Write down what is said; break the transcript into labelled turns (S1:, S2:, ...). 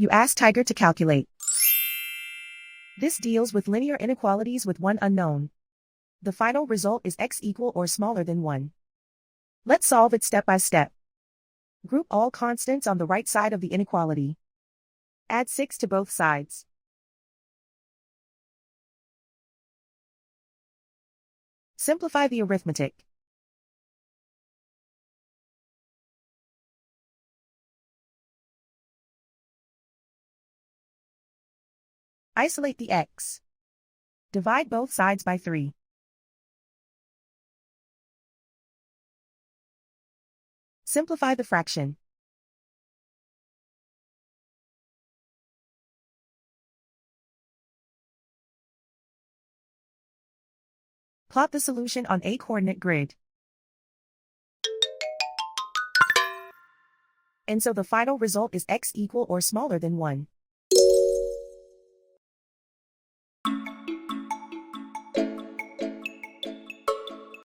S1: You ask Tiger to calculate. This deals with linear inequalities with one unknown. The final result is x equal or smaller than 1. Let's solve it step by step. Group all constants on the right side of the inequality. Add 6 to both sides. Simplify the arithmetic. Isolate the x. Divide both sides by 3. Simplify the fraction. Plot the solution on a coordinate grid. And so the final result is x equal or smaller than 1.